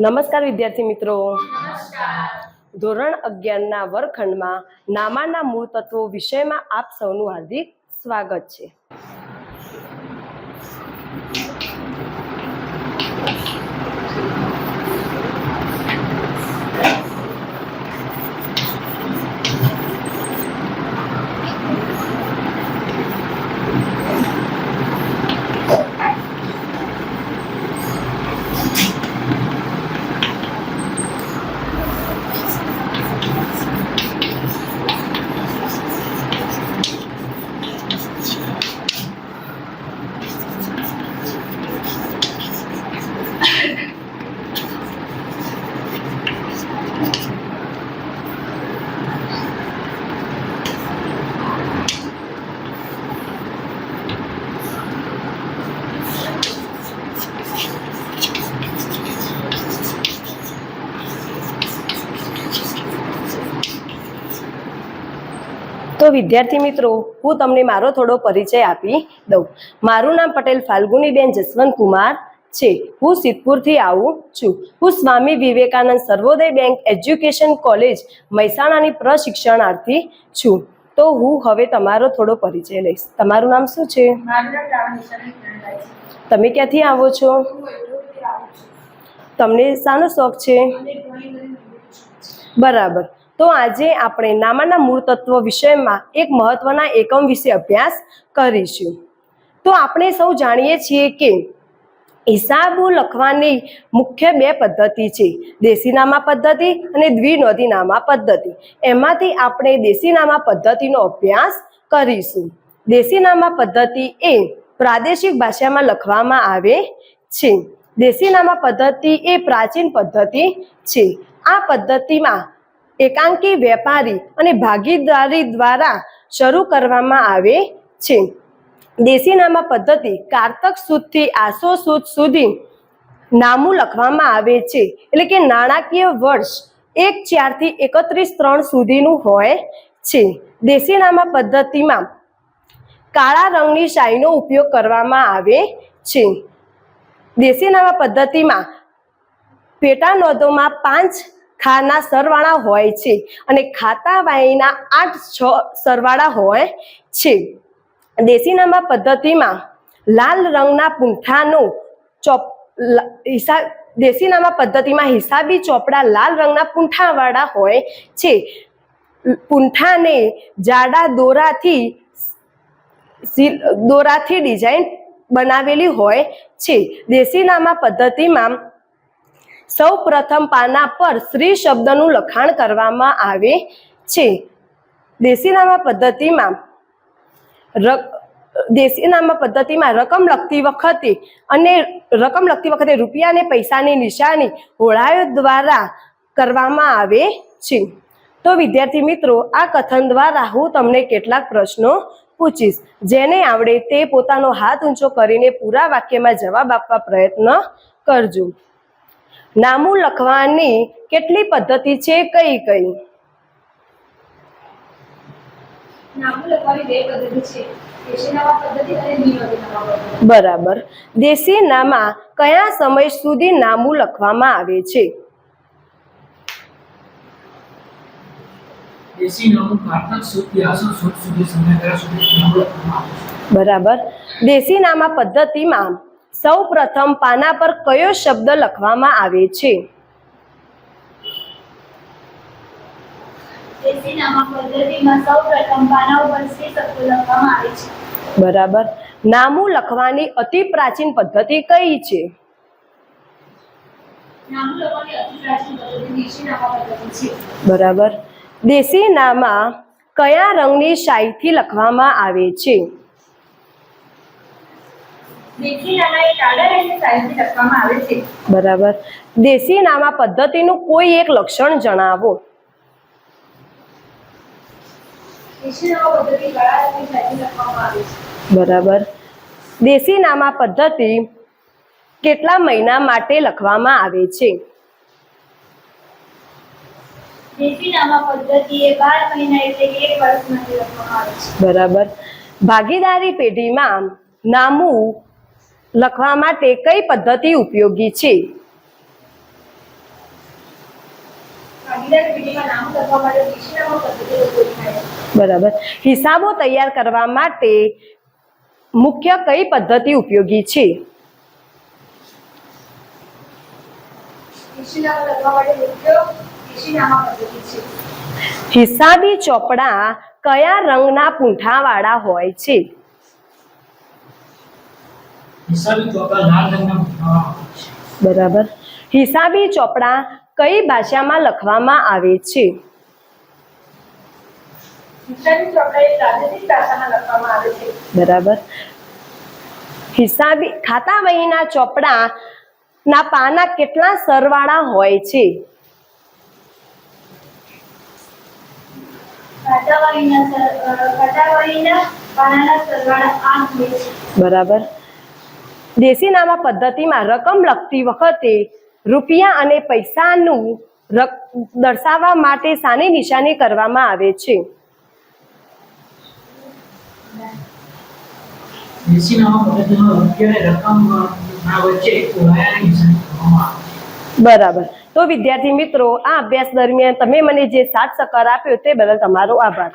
નમસ્કાર વિદ્યાર્થી મિત્રો. ધોરણ 11 ના વર્ગખંડમાં નામાના મૂળ તત્વો વિષયમાં આપ સૌનું હાર્દિક સ્વાગત છે. તો વિદ્યાર્થી મિત્રો, હું તમને મારો થોડો પરિચય આપી દઉં. મારું નામ પટેલ ફાલ્ગુનીબેન જસવંતકુમાર છે. હું સિદ્ધપુરથી આવું છું. હું સ્વામી વિવેકાનંદ સર્વોદય બેંક એજ્યુકેશન કોલેજ મહેસાણાની પ્રશિક્ષણાર્થી છું. તો હું હવે તમારો થોડો પરિચય લઈશ. તમારું નામ શું છે? તમે ક્યાંથી આવો છો? તમને શાનો શોખ છે? બરાબર. તો આજે આપણે નામાના મૂળ તત્વો વિષયમાં એક મહત્વના એકમ વિશે અભ્યાસ કરીશું. તો આપણે સૌ જાણીએ છીએ કે હિસાબો લખવાની મુખ્ય બે પદ્ધતિ છે, દેશીનામા પદ્ધતિ અને દ્વિનોંધીનામા પદ્ધતિ. એમાંથી આપણે દેશીનામા પદ્ધતિનો અભ્યાસ કરીશું. દેશીનામા પદ્ધતિ એ પ્રાદેશિક ભાષામાં લખવામાં આવે છે. દેશીનામા પદ્ધતિ એ પ્રાચીન પદ્ધતિ છે. આ પદ્ધતિમાં એકાંકી વેપારી અને ભાગીદારી દ્વારા શરૂ કરવામાં આવે છે. દેશીનામા પદ્ધતિ કારતક સુદથી આસો સુદ સુધી નામું લખવામાં આવે છે. એટલે કે નાણાકીય વર્ષ 1/4 થી 31/3 સુધીનું હોય છે. દેશીનામા પદ્ધતિમાં કાળા રંગની શાહીનો ઉપયોગ કરવામાં આવે છે. દેશીનામા પદ્ધતિમાં પેટા નોંધોમાં 5 ખાના સરવાળા હોય છે અને ખાતા વાહીના 8-6 સરવાળા હોય છે. દેશીનામા પદ્ધતિમાં લાલ રંગના પૂંઠાનો દેશીનામા પદ્ધતિમાં હિસાબી ચોપડા લાલ રંગના પૂંઠાવાળા હોય છે. પૂંઠાને જાડા દોરાથી ડિઝાઇન બનાવેલી હોય છે. દેશીનામા પદ્ધતિમાં સૌ પ્રથમ પાના પર શ્રી શબ્દનું લખાણ કરવામાં આવે છે. દેશીનામા પદ્ધતિમાં રકમ લખતી વખતે રૂપિયા અને પૈસાની નિશાની હોળાઓ દ્વારા કરવામાં આવે છે. તો વિદ્યાર્થી મિત્રો, આ કથન દ્વારા હું તમને કેટલાક પ્રશ્નો પૂછીશ. જેને આવડે તે પોતાનો હાથ ઊંચો કરીને પૂરા વાક્યમાં જવાબ આપવા પ્રયત્ન કરજો. નામું લખવાની કેટલી પદ્ધતિ છે? કઈ કઈ? નામું લખવાની બે પદ્ધતિ છે, દેશીનામા પદ્ધતિ અને દ્વિનોંધીનામા પદ્ધતિ. બરાબર. દેશીનામા કયા સમય સુધી નામું લખવામાં આવે છે? દેશીનામું કારતક સુદથી આસો સુદ સુધી સમયગાળા સુધી નામું લખવામાં આવે છે. બરાબર. દેશીનામા પદ્ધતિમાં સૌ પ્રથમ પાના પર કયો શબ્દ લખવામાં આવે છે? દેશીનામા પદ્ધતિમાં સૌપ્રથમ પાના ઉપર શ્રી શબ્દ લખવામાં આવે છે. બરાબર. નામું લખવાની અતિ પ્રાચીન પદ્ધતિ કઈ છે? નામું લખવાની અતિ પ્રાચીન પદ્ધતિ દેશીનામા પદ્ધતિ છે. બરાબર. દેશીનામા કયા રંગની શાહીથી લખવામાં આવે છે? દેશીનામા એ કાળા રંગની શાહીથી લખવામાં આવે છે. બરાબર. દેશીનામા પદ્ધતિનું કોઈ એક લક્ષણ જણાવો. દેશીનામા પદ્ધતિ કાળા રંગની શાહીથી લખવામાં આવે છે. બરાબર. દેશીનામા પદ્ધતિ કેટલા મહિના માટે લખવામાં આવે છે? દેશીનામા પદ્ધતિ એ 12 મહિના એટલે કે 1 વર્ષ માટે લખવામાં આવે છે. બરાબર. ભાગીદારી પેઢીમાં નામું લખવા માટે કઈ પદ્ધતિ ઉપયોગી છે? વિદ્યાર્થી પેઢીમાં નામું લખવા માટે દેશીનામા પદ્ધતિનો ઉપયોગ થાય છે. બરાબર. હિસાબો તૈયાર કરવા માટે મુખ્ય કઈ પદ્ધતિ ઉપયોગી છે? દેશીનામા લખવા માટે મુખ્ય દેશીનામા પદ્ધતિ છે. હિસાબી ચોપડા કયા રંગના પૂંઠાવાળા હોય છે? હિસાબી ચોપડા લાલ રંગના મૂકવામાં આવે છે. બરાબર. હિસાબી ચોપડા કઈ ભાષામાં લખવામાં આવે છે? હિસાબી ચોપડા એ પ્રાદેશિક ભાષામાં લખવામાં આવે છે. બરાબર. હિસાબી ખાતા વહીના ચોપડા ના પાના કેટલા સરવાળા હોય છે? ખાતાવહીના પાનાના સરવાળા 8 હોય છે. બરાબર. દેશીનામા પદ્ધતિમાં રકમ લખતી વખતે રૂપિયા અને પૈસાનું દર્શાવવા માટે શાની નિશાની કરવામાં આવે છે? દેશીનામા પદ્ધતિમાં રૂપિયા અને રકમ ના વચ્ચે ઓળાયાની નિશાની કરવામાં આવે છે. બરાબર. તો વિદ્યાર્થી મિત્રો, આ અભ્યાસ દરમિયાન તમે મને જે સાથ સહકાર આપ્યો તે બદલ તમારો આભાર.